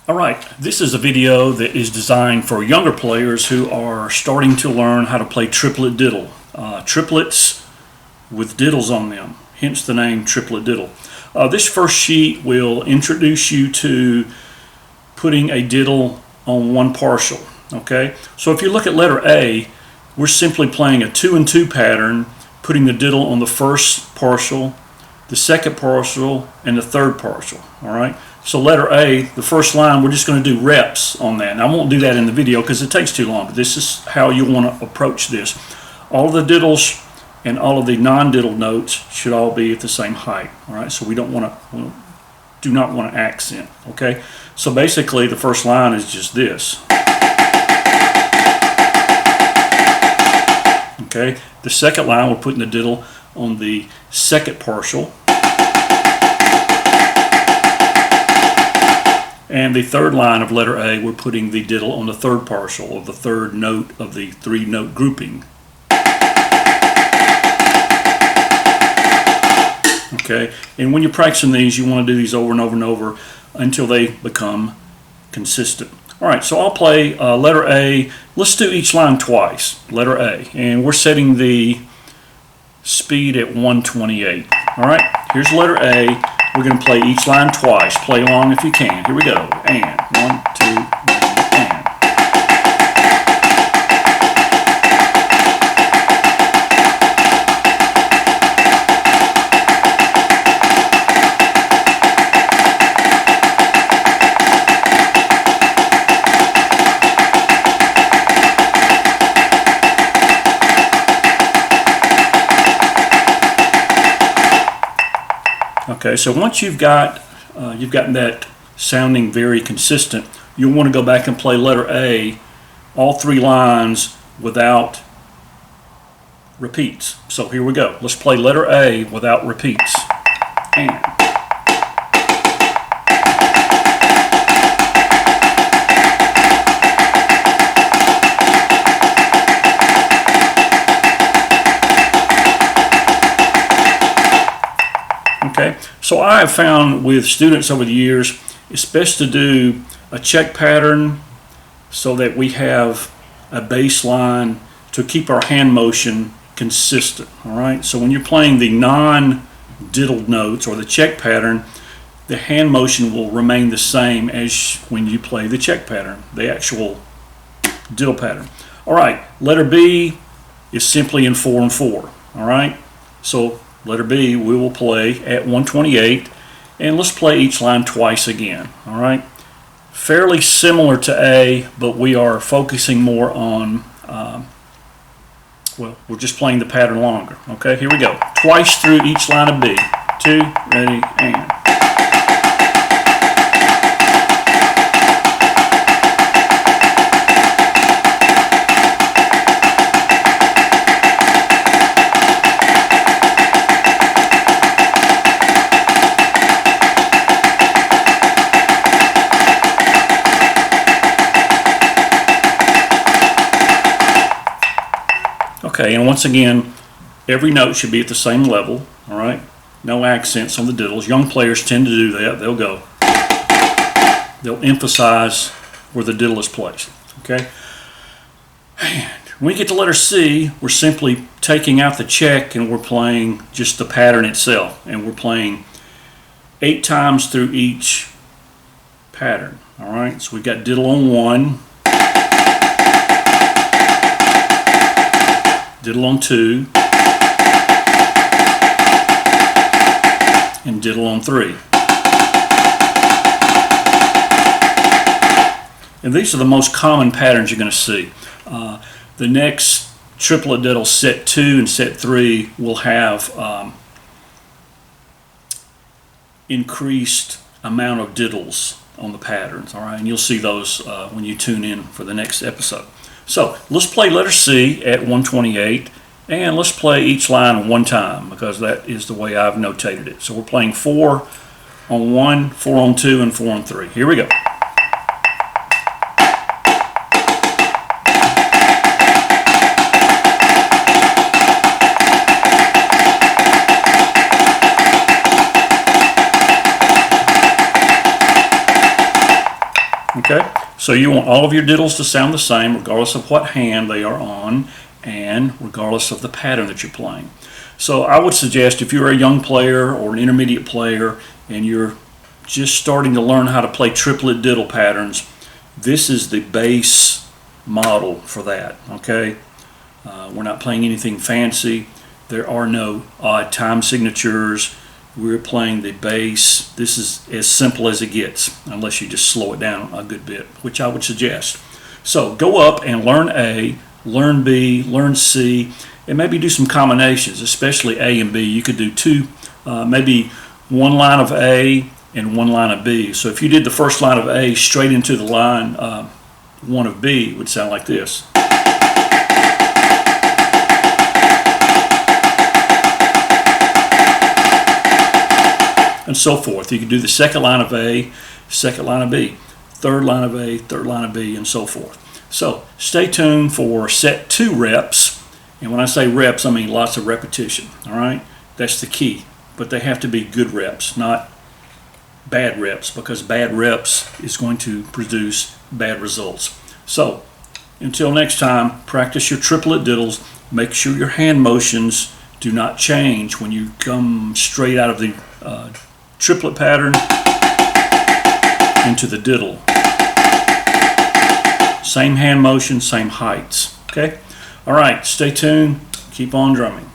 Alright, this is a video that is designed for younger players who are starting to learn how to play triplet diddle. Triplets with diddles on them, hence the name Triplet Diddle. This first sheet will introduce you to putting a diddle on one partial. Okay, so if you look at letter A, we're simply playing a 2 and 2 pattern, putting the diddle on the first partial, the second partial, and the third partial. Alright, so letter A, the first line, we're just going to do reps on that. And I won't do that in the video because it takes too long, but this is how you want to approach this. All of the diddles and all of the non-diddle notes should all be at the same height. Alright, so we do not want to accent. Okay, so basically the first line is just this. Okay, the second line, we're putting the diddle on the second partial. And the third line of letter A, we're putting the diddle on the third partial, or the third note of the 3-note grouping. Okay, and when you're practicing these, you want to do these over and over and over until they become consistent. Alright, so I'll play letter A. Let's do each line twice, letter A. And we're setting the speed at 128. Alright, here's letter A. We're going to play each line twice. Play along if you can. Here we go. And 1, 2, and. Okay, so once you've gotten that sounding very consistent, you'll want to go back and play letter A, all 3 lines without repeats. So here we go. Let's play letter A without repeats. And. Okay, so I have found with students over the years, it's best to do a check pattern so that we have a baseline to keep our hand motion consistent. All right, so when you're playing the non-diddled notes or the check pattern, the hand motion will remain the same as when you play the check pattern, the actual diddle pattern. All right, letter B is simply in 4 and 4. All right, so letter B, we will play at 128, and let's play each line twice again. All right, fairly similar to A, but we are focusing more on, well, we're just playing the pattern longer. Okay, here we go. Twice through each line of B. 2, ready, and. Okay, and once again, every note should be at the same level, all right? No accents on the diddles. Young players tend to do that. They'll emphasize where the diddle is placed, okay? And when we get to letter C, we're simply taking out the check and we're playing just the pattern itself. And we're playing 8 times through each pattern, all right? So we've got diddle on 1, diddle on 2, and diddle on 3. And these are the most common patterns you're going to see. The next triplet diddle, set 2 and set 3, will have increased amount of diddles on the patterns. All right, and you'll see those when you tune in for the next episode. So let's play letter C at 128, and let's play each line one time because that is the way I've notated it. So we're playing 4 on 1, 4 on 2, and 4 on 3. Here we go. Okay, so you want all of your diddles to sound the same regardless of what hand they are on and regardless of the pattern that you're playing. So I would suggest if you're a young player or an intermediate player and you're just starting to learn how to play triplet diddle patterns, this is the base model for that. Okay, we're not playing anything fancy. There are no odd time signatures. We're playing the bass. This is as simple as it gets, unless you just slow it down a good bit, which I would suggest. So go up and learn A, learn B, learn C, and maybe do some combinations, especially A and B. You could do two, maybe one line of A and one line of B. So if you did the first line of A straight into the line one of B, it would sound like this. And so forth. You can do the second line of A, second line of B, third line of A, third line of B, and so forth. So stay tuned for set 2 reps. And when I say reps, I mean lots of repetition. All right? That's the key. But they have to be good reps, not bad reps, because bad reps is going to produce bad results. So until next time, practice your triplet diddles. Make sure your hand motions do not change when you come straight out of the triplet pattern into the diddle. Same hand motion, same heights. Okay? All right, stay tuned. Keep on drumming.